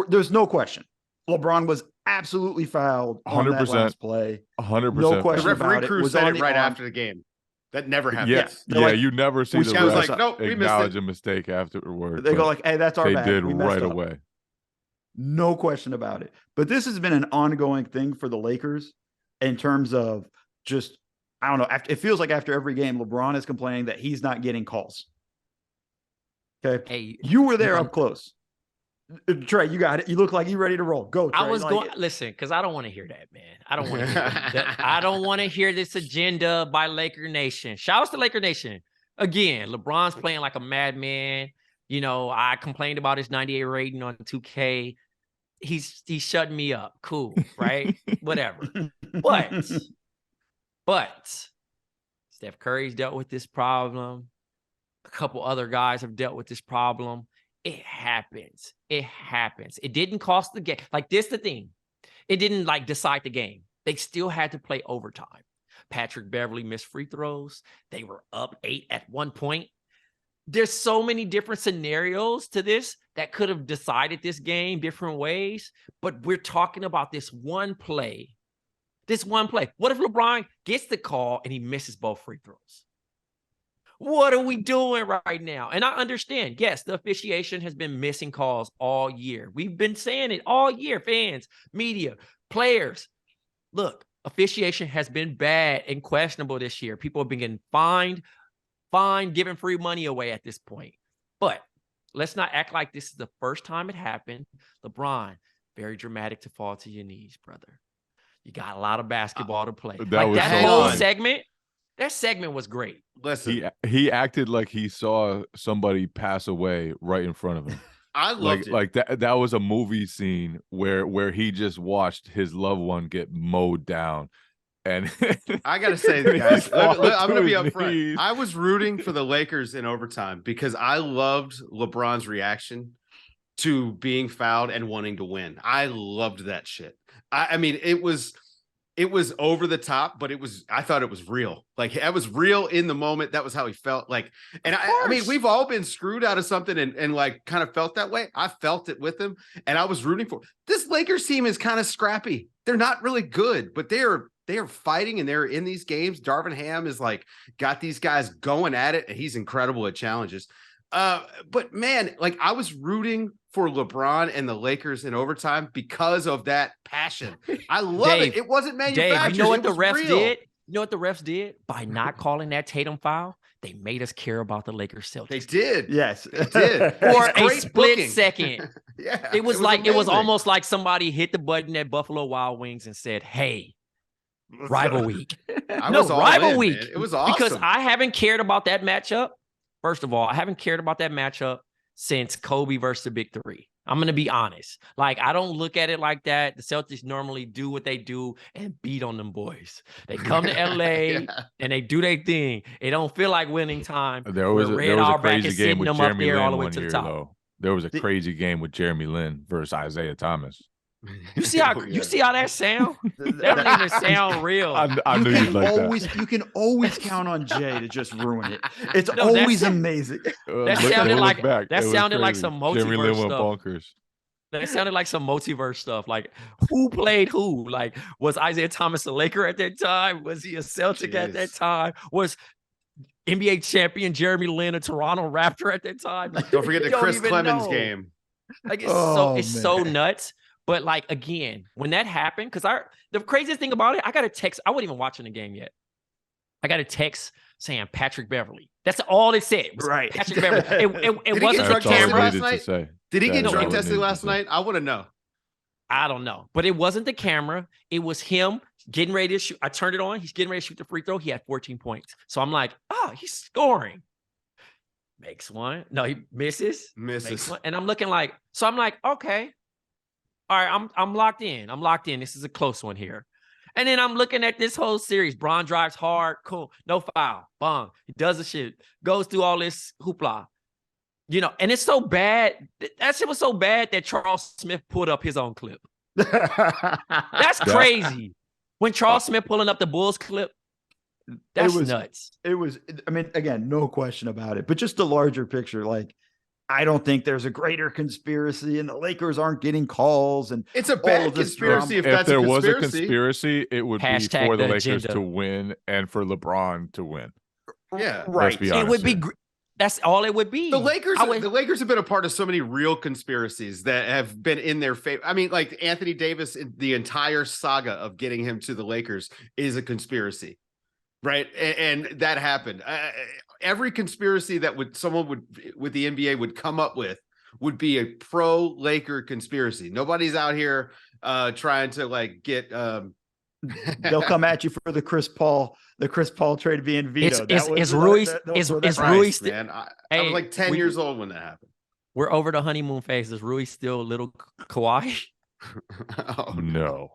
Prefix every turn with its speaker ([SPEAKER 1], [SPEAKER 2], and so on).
[SPEAKER 1] there's no question. LeBron was absolutely fouled on that
[SPEAKER 2] 100%.
[SPEAKER 1] last play.
[SPEAKER 2] 100%.
[SPEAKER 1] No
[SPEAKER 3] The
[SPEAKER 1] question about
[SPEAKER 3] referee
[SPEAKER 1] it.
[SPEAKER 3] crew
[SPEAKER 1] Was
[SPEAKER 3] said
[SPEAKER 1] on
[SPEAKER 3] it
[SPEAKER 1] the
[SPEAKER 3] right
[SPEAKER 1] arm.
[SPEAKER 3] after the game. That never happens.
[SPEAKER 2] Yeah,
[SPEAKER 1] They're
[SPEAKER 2] yeah,
[SPEAKER 1] like,
[SPEAKER 2] you never see the
[SPEAKER 1] I was
[SPEAKER 2] refs
[SPEAKER 3] like, nope, we missed
[SPEAKER 2] acknowledge
[SPEAKER 3] it.
[SPEAKER 2] a mistake afterward.
[SPEAKER 1] They go like, hey, that's our
[SPEAKER 2] they
[SPEAKER 1] bad.
[SPEAKER 2] did
[SPEAKER 1] We messed
[SPEAKER 2] right
[SPEAKER 1] up.
[SPEAKER 2] away.
[SPEAKER 1] No question about it. But this has been an ongoing thing for the Lakers in terms of just, I don't know. It feels like after every game, LeBron is complaining that he's not getting calls. Okay.
[SPEAKER 4] Hey,
[SPEAKER 1] you were there up close. Trey, you got it. You look like you're ready to roll. Go, Trey.
[SPEAKER 4] I was going, listen, because I don't want to hear that, man. I don't want to hear that. I don't want to hear this agenda by Laker Nation. Shout out to Laker Nation. Again, LeBron's playing like a madman. You know, I complained about his 98 rating on 2K. He's shutting me up. Cool, right? Whatever. But Steph Curry's dealt with this problem. A couple other guys have dealt with this problem. It happens. It happens. It didn't cost the game. Like, this the thing. It didn't like decide the game. They still had to play overtime. Patrick Beverly missed free throws. They were up 8 at one point. There's so many different scenarios to this that could have decided this game different ways. But we're talking about this one play. This one play. What if LeBron gets the call and he misses both free throws? What are we doing right now? And I understand, yes, the officiation has been missing calls all year. We've been saying it all year, fans, media, players. Look, officiation has been bad and questionable this year. People have been getting fined, giving free money away at this point. But let's not act like this is the first time it happened. LeBron, very dramatic to fall to your knees, brother. You got a lot of basketball to play. That whole segment, that segment was great.
[SPEAKER 2] Listen, he acted like he saw somebody pass away right in front of him.
[SPEAKER 3] I loved it.
[SPEAKER 2] Like that was a movie scene where he just watched his loved one get mowed down. And
[SPEAKER 3] I gotta say, guys, I'm gonna be upfront. I was rooting for the Lakers in overtime because I loved LeBron's reaction to being fouled and wanting to win. I loved that shit. I mean, it was over the top, but I thought it was real. Like, it was real in the moment. That was how he felt. Like, and I mean, we've all been screwed out of something and like kind of felt that way. I felt it with him, and I was rooting for this Lakers team. Is kind of scrappy. They're not really good, but they are fighting and they're in these games. Darvin Ham is like got these guys going at it, and he's incredible at challenges. But man, like, I was rooting for LeBron and the Lakers in overtime because of that passion. I love it. It wasn't manufactured.
[SPEAKER 4] Dave, you know what the refs did? You know what the refs did? By not calling that Tatum foul, they made us care about the Lakers Celtics.
[SPEAKER 3] They did.
[SPEAKER 1] Yes.
[SPEAKER 3] They did.
[SPEAKER 4] For a split second.
[SPEAKER 3] Yeah.
[SPEAKER 4] It was almost like somebody hit the button at Buffalo Wild Wings and said, hey, rival week. Rival week.
[SPEAKER 3] Man. It was awesome.
[SPEAKER 4] Because I haven't cared about that matchup. First of all, I haven't cared about that matchup since Kobe versus the Big Three. I'm going to be honest. Like, I don't look at it like that. The Celtics normally do what they do and beat on them boys. They come to LA and they do their thing. It don't feel like winning time.
[SPEAKER 2] There was a crazy game with Jeremy Lin one year, though. There was a crazy game with Jeremy Lin versus Isaiah Thomas.
[SPEAKER 4] You see how that sound? That don't even sound real.
[SPEAKER 2] I knew you'd like that.
[SPEAKER 1] You can always count on Jay to just ruin it. It's always amazing.
[SPEAKER 4] That sounded like some multiverse stuff.
[SPEAKER 2] Bonkers.
[SPEAKER 4] That sounded like some multiverse stuff. Like, who played who? Like, was Isaiah Thomas a Laker at that time? Was he a Celtic at that time? Was NBA champion Jeremy Lin a Toronto Raptor at that time? Like,
[SPEAKER 3] don't forget the Chris Clemens game.
[SPEAKER 4] Like, it's so nuts. But, like, again, when that happened, because the craziest thing about it, I got a text. I wasn't even watching the game yet. I got a text saying Patrick Beverly. That's all it said.
[SPEAKER 1] Right.
[SPEAKER 4] Patrick Beverly. It wasn't
[SPEAKER 3] drug tested last night. Did he get
[SPEAKER 4] No,
[SPEAKER 3] drug tested last night? I want to know.
[SPEAKER 4] I don't know. But it wasn't the camera. It was him getting ready to shoot. I turned it on. He's getting ready to shoot the free throw. He had 14 points. So I'm like, oh, he's scoring. Makes one. No, he misses. Makes one. And I'm looking like, so I'm like, okay. All right, I'm locked in. This is a close one here. And then I'm looking at this whole series. Bron drives hard. Cool. No foul. Bong. He does the shit. Goes through all this hoopla. You know, and it's so bad. That shit was so bad that Charles Smith pulled up his own clip. That's crazy. When Charles Smith pulling up the Bulls clip, that's nuts.
[SPEAKER 1] It was, I mean, again, no question about it. But just the larger picture, like, I don't think there's a greater conspiracy, and the Lakers aren't getting calls. And
[SPEAKER 3] it's a bad conspiracy. If that's
[SPEAKER 2] there
[SPEAKER 3] a
[SPEAKER 2] was a
[SPEAKER 3] conspiracy,
[SPEAKER 2] it would be for the Lakers to win and for LeBron to win.
[SPEAKER 3] Yeah,
[SPEAKER 1] right.
[SPEAKER 4] It would be. That's all it would be.
[SPEAKER 3] The Lakers have been a part of so many real conspiracies that have been in their favor. I mean, like Anthony Davis, the entire saga of getting him to the Lakers is a conspiracy, right? And that happened. Every conspiracy that someone with the NBA would come up with would be a pro Laker conspiracy. Nobody's out here trying to like get.
[SPEAKER 1] They'll come at you for the Chris Paul trade being vetoed.
[SPEAKER 4] Is Rui?
[SPEAKER 3] Man, I was like 10 years old when that happened.
[SPEAKER 4] We're over the honeymoon phase. Is Rui still little Kawhi?
[SPEAKER 2] Oh no.